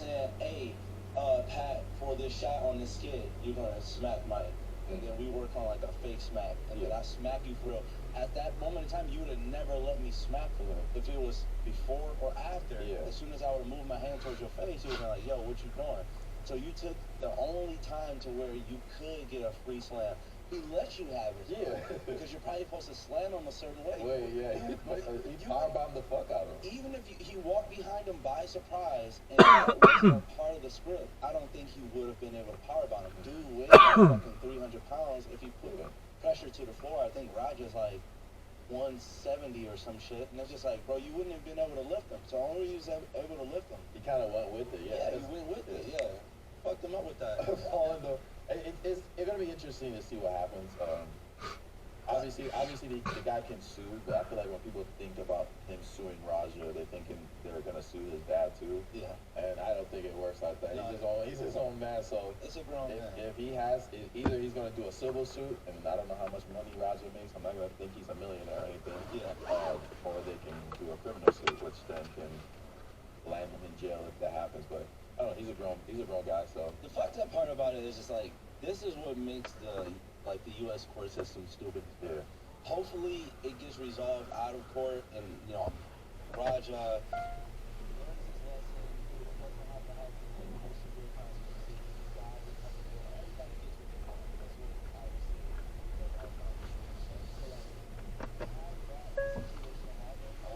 saying, hey, Pat, for this shot on this skit, you're gonna smack Mike. And then we work on like a fake smack, and then I smack you for real. At that moment in time, you would have never let me smack for real. If it was before or after, as soon as I would have moved my hand towards your face, you would have been like, yo, what you doing? So you took the only time to where you could get a free slam. He let you have it. Yeah. Because you're probably supposed to slam him a certain way. He powerbombed the fuck out of him. Even if he walked behind him by surprise and that wasn't a part of the script, I don't think he would have been able to powerbomb him. Dude weighs fucking 300 pounds. If he put pressure to the floor, I think Roger's like 170 or some shit. And it's just like, bro, you wouldn't have been able to lift him. So only reason he was able to lift him. He kind of went with it, Yeah, he went with it, yeah. Fucked him up with that. It's going to be interesting to see what happens. Obviously, the guy can sue, but I feel like when people think about him suing Raja, they're thinking they're going to sue his dad too. Yeah. And I don't think it works like that. No, He's his own man, so it's a grown man. If he has, either he's going to do a civil suit, and I don't know how much money Raja makes. I'm not going to think he's a millionaire or anything. Yeah. Or they can do a criminal suit, which then can land him in jail if that happens. But I don't know. He's a grown guy. So the fucked up part about it is just like, this is what makes the U.S. court system stupid. Yeah. Hopefully it gets resolved out of court, and you know, Raja.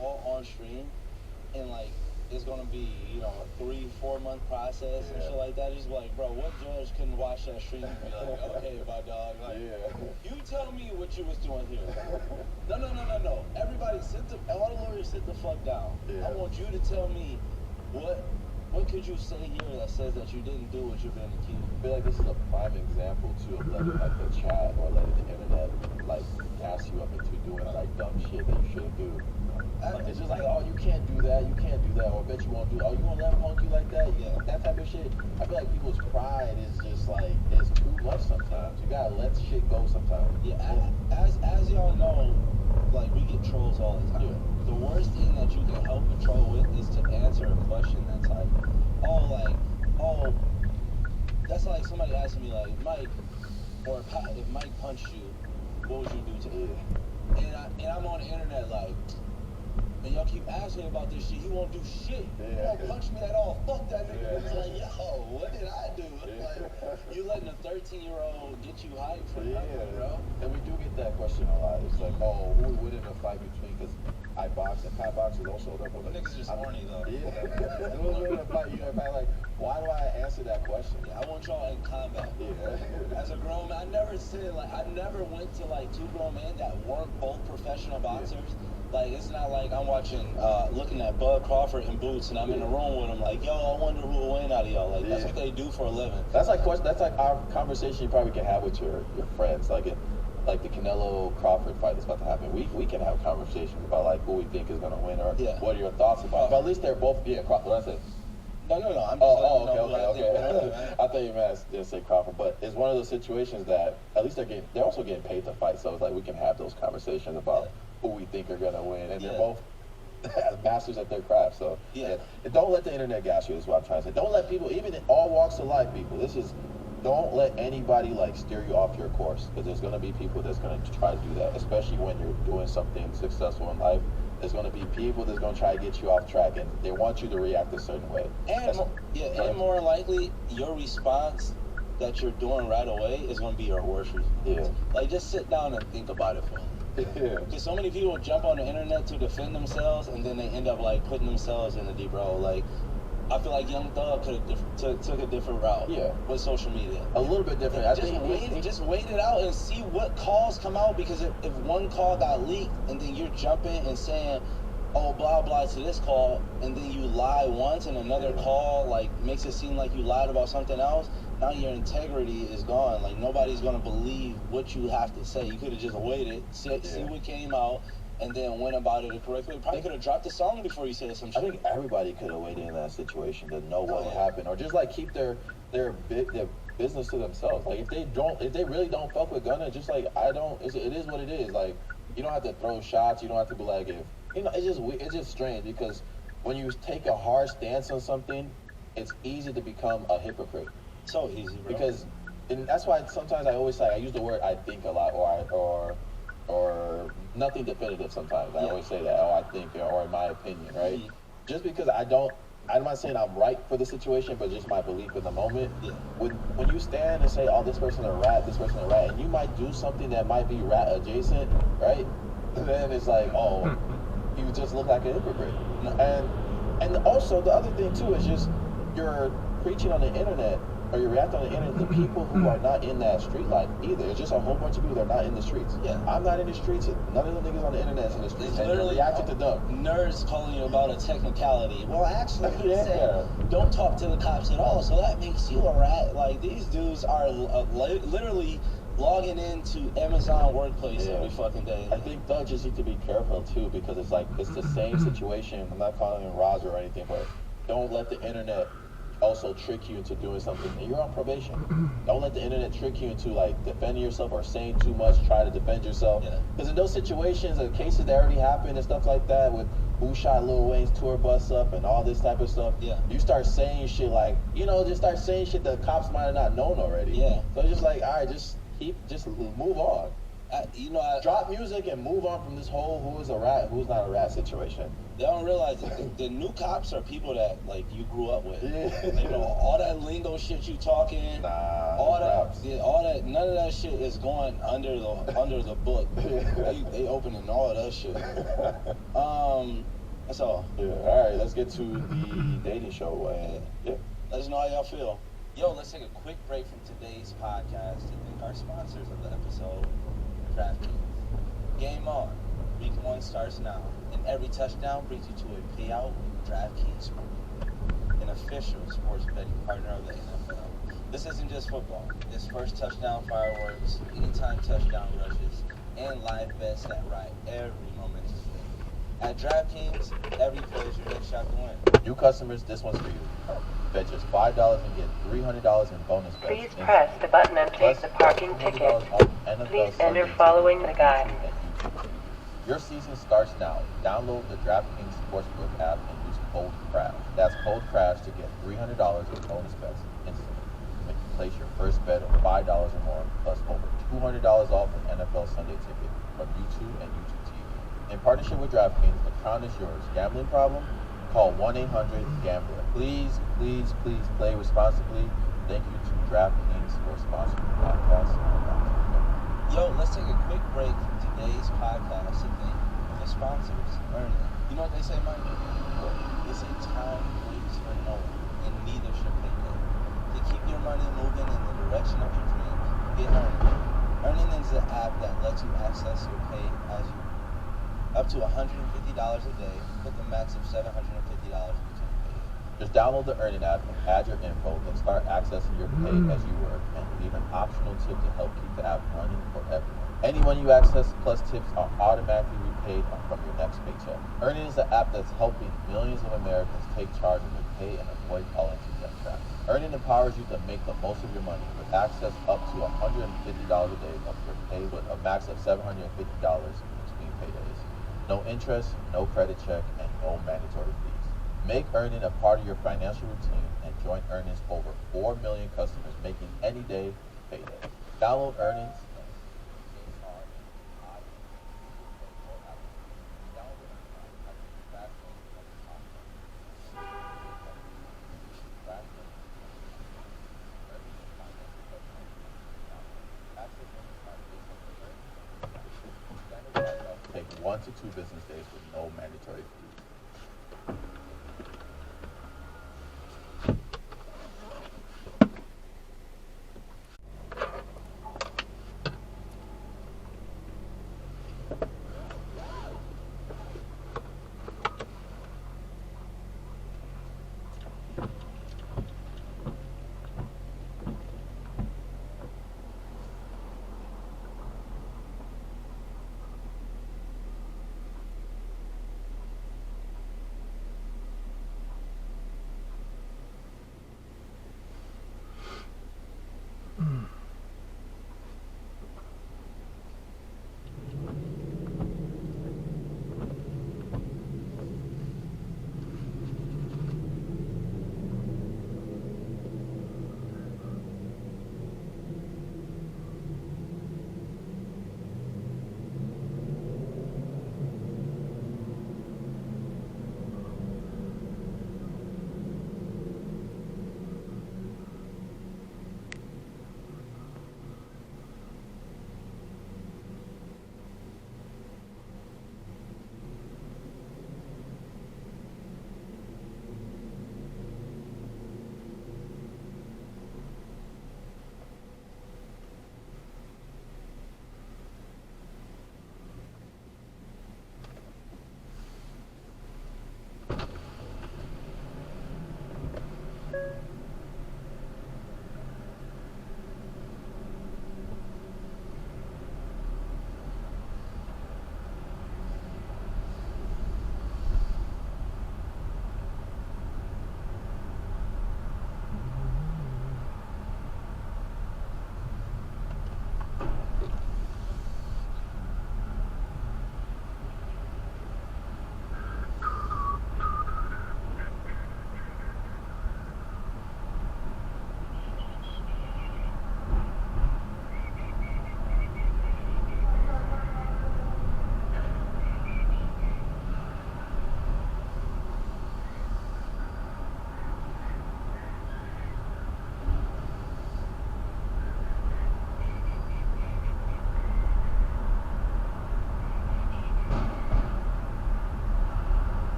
All on stream, and like it's gonna be, you know, a 3-4 month process and shit like that. Just like, bro, what judge can watch that stream and be like, okay, my dog, like, you tell me what you was doing here. No. Everybody all the lawyers sit the fuck down. I want you to tell me what could you say here that says that you didn't do what you've been accused of? I feel like this is a prime example too of letting like the chat or letting the internet like gas you up into doing like dumb shit that you shouldn't do. It's just like, oh, you can't do that, or I bet you won't do, oh, you won't let him punk you like that? Yeah, that type of shit. I feel like people's pride is just like, it's too much sometimes. You gotta let shit go sometimes. Yeah, as y'all know, like, we get trolls all the time. Yeah. The worst thing that you can help a troll with is to answer a question that's like, that's like somebody asking me, like, Mike, or Pat, if Mike punched you, what would you do to him? And I'm on the internet like, and y'all keep asking about this shit, he won't do shit. He won't punch me at all. Fuck that nigga. It's like, yo, what did I do? Like, you letting a 13-year-old get you hyped for nothing, bro. And we do get that question a lot. It's like, oh, who would win in a fight between, because I box and Pat box is also the one. Niggas just horny though. Yeah. Who would win in a fight? You know, like, why do I answer that question? Yeah, I want y'all in combat. Yeah. As a grown man, I never went to like two grown men that weren't both professional boxers. Like, it's not like I'm watching, looking at Bud Crawford in boots, and I'm in the room with him like, yo, I wonder who will win out of y'all. Like, that's what they do for a living. That's like our conversation you probably can have with your friends. Like the Canelo Crawford fight that's about to happen. We can have conversations about like who we think is gonna win, or what are your thoughts about it. But at least they're both Crawford. What I said. No. I'm just okay. I thought you meant to say Crawford, but it's one of those situations that at least they're also getting paid to fight, so it's like we can have those conversations about who we think are gonna win, and they're both masters at their craft. So and don't let the internet gas you. Is what I'm trying to say. Don't let people, even in all walks of life, don't let anybody like steer you off your course, because there's gonna be people that's gonna try to do that, especially when you're doing something successful in life. There's going to be people that's going to try to get you off track, and they want you to react a certain way. And more likely, your response that you're doing right away is going to be your worst response. Yeah. Like, just sit down and think about it for a minute. Because so many people jump on the internet to defend themselves, and then they end up, like, putting themselves in a deep hole. Like, I feel like Young Thug could have took a different route with social media. A little bit different. Just wait it out and see what calls come out, because if one call got leaked and then you're jumping and saying, oh, blah, blah to this call, and then you lie once and another call, like, makes it seem like you lied about something else, now your integrity is gone. Like, nobody's going to believe what you have to say. You could have just waited, see what came out, and then went about it the correct way. Probably could have dropped the song before you said some shit. I think everybody could have waited in that situation to know what would happen, or just like keep their business to themselves. Like, if they really don't fuck with Gunna, just like it is what it is. Like, you don't have to throw shots. You don't have to be like, it's just strange, because when you take a hard stance on something, it's easy to become a hypocrite. So easy, bro. Because, and that's why sometimes I always say, I use the word I think a lot, or nothing definitive sometimes. I always say that, oh, I think, or in my opinion, right? Mhm. Just because I'm not saying I'm right for the situation, but just my belief in the moment. Yeah. When you stand and say, oh, this person a rat, this person a rat, and you might do something that might be rat adjacent, right? Then it's like, oh, you just look like a hypocrite. And also the other thing too is just you're preaching on the internet, or you react on the internet to people who are not in that street life either. It's just a whole bunch of people that are not in the streets. Yeah. I'm not in the streets. None of the niggas on the internet is in the streets. It's And you're literally reacting to them. nerds calling you about a technicality. Well, actually, he Yeah. said don't talk to the cops at all, so that makes you a rat. Like, these dudes are literally logging into Amazon Workplace every fucking day. I think thugs just need to be careful too, because it's like it's the same situation. I'm not calling him Roger or anything, but don't let the internet also trick you into doing something, and you're on probation. Don't let the internet trick you into like defending yourself or saying too much, try to defend yourself. Because in those situations and cases that already happened and stuff like that, with who shot Lil Wayne's tour bus up and all this type of stuff, you start saying shit like, just start saying shit that cops might have not known already. So it's just like, all right, just move on. Drop music and move on from this whole who is a rat, who's not a rat situation. They don't realize that the new cops are people that like you grew up with. They know all that lingo shit you talking. All that, none of that shit is going under the book. They opening all of that shit. That's all. All right, let's get to the dating show. Let us know how y'all feel. Yo, let's take a quick break from today's podcast to thank our sponsors of the episode, DraftKings. Game on. Week 1 starts now, and every touchdown brings you to a payout with DraftKings Sportsbook, an official sports betting partner of the NFL. This isn't just football. It's first touchdown fireworks, anytime touchdown rushes, and live bets that ride every momentous play. At DraftKings, every play is your next shot to win. New customers, this one's for you. Bet just $5 and get $300 in bonus bets. Please press the button and take the parking ticket. Please enter following the guide. Your season starts now. Download the DraftKings Sportsbook app and use code CRASH. That's code CRASH to get $300 in bonus bets instantly. Make you place your first bet of $5 or more, plus over $200 off an NFL Sunday ticket from YouTube and YouTube TV. In partnership with DraftKings, the crown is yours. Gambling problem? Call 1-800-GAMBLER. Please, please, please play responsibly. Thank you to DraftKings for sponsoring the podcast. Yo, let's take a quick break from today's podcast to thank the sponsors. You know what they say, Mike? They say time waits for no one, and neither should payday. To keep your money moving in the direction of your dreams, get Earnin. Earnin is an app that lets you access your pay as you earn. Up to $150 a day, with a max of $750 between pay. Just download the Earnin app and add your info, then start accessing your pay as you work, and leave an optional tip to help keep the app running for everyone. Anyone you access plus tips are automatically repaid from your next paycheck. Earnin is the app that's helping millions of Americans take charge of their pay and avoid falling into debt traps. Earnin empowers you to make the most of your money with access up to $150 a day of your pay with a max of $750 between paydays. No interest, no credit check, and no mandatory fees. Make Earnin a part of your financial routine and join Earnin's over 4 million customers making any day payday. Download Earnings. Take 1 to 2 business days with no mandatory fees.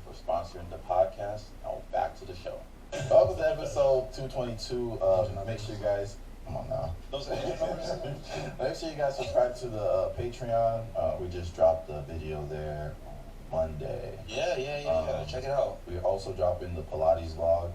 For sponsoring the podcast. Now back to the show. Welcome to episode 222. Make sure you guys, come on now. Make sure you guys subscribe to the Patreon. We just dropped the video there on Monday. Yeah. Check it out. We're also dropping the Pilates vlog.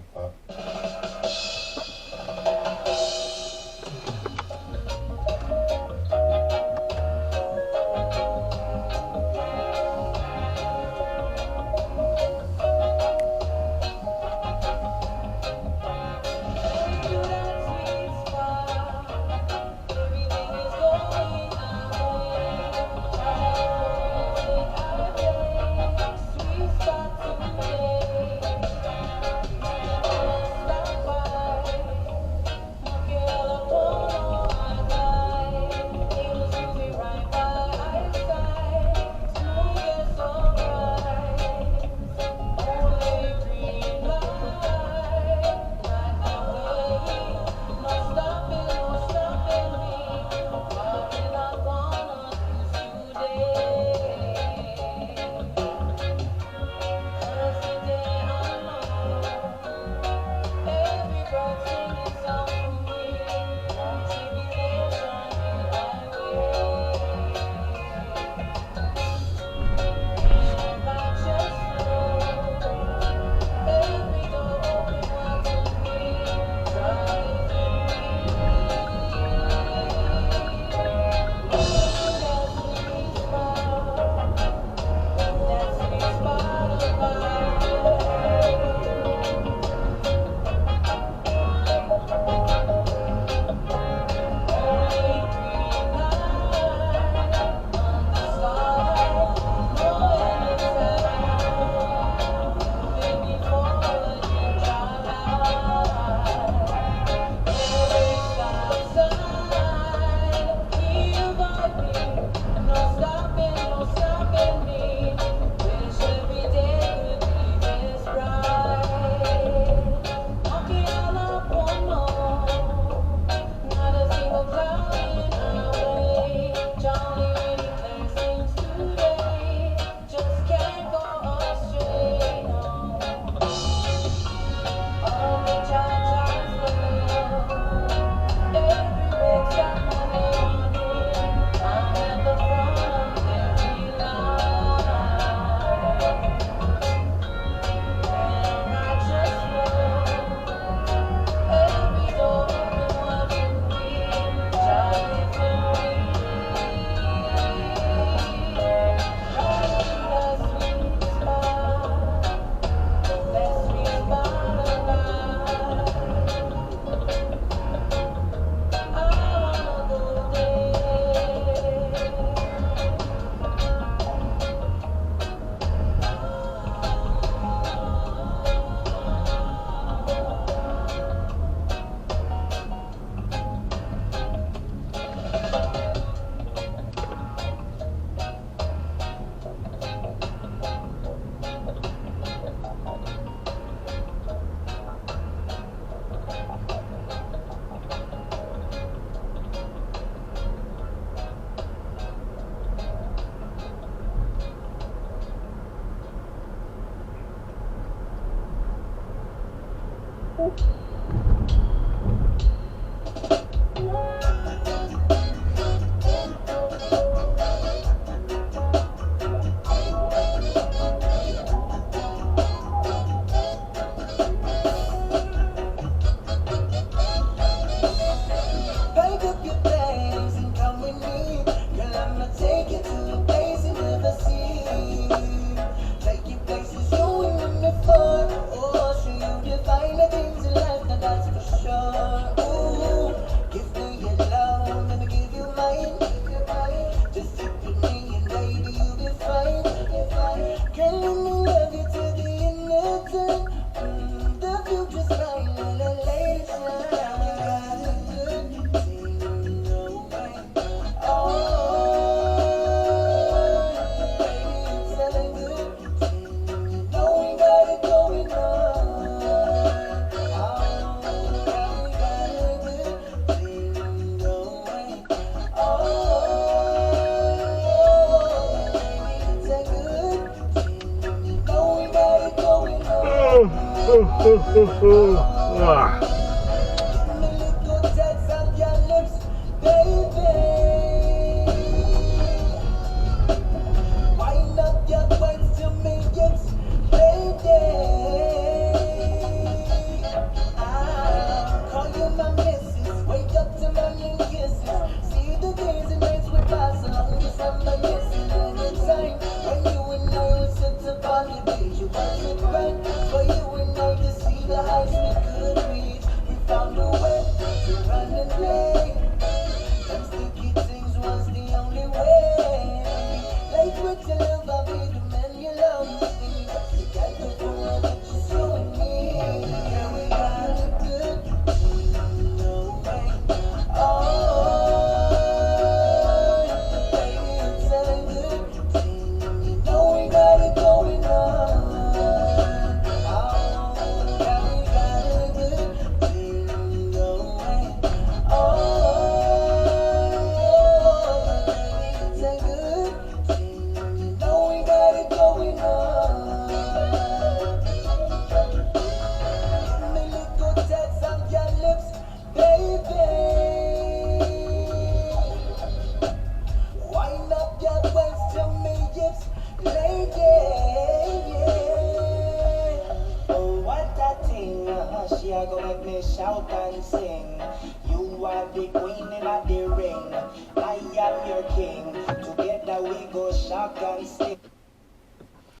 Shout and sing. You are the queen in the ring. I am your king. Together we go shock and sing.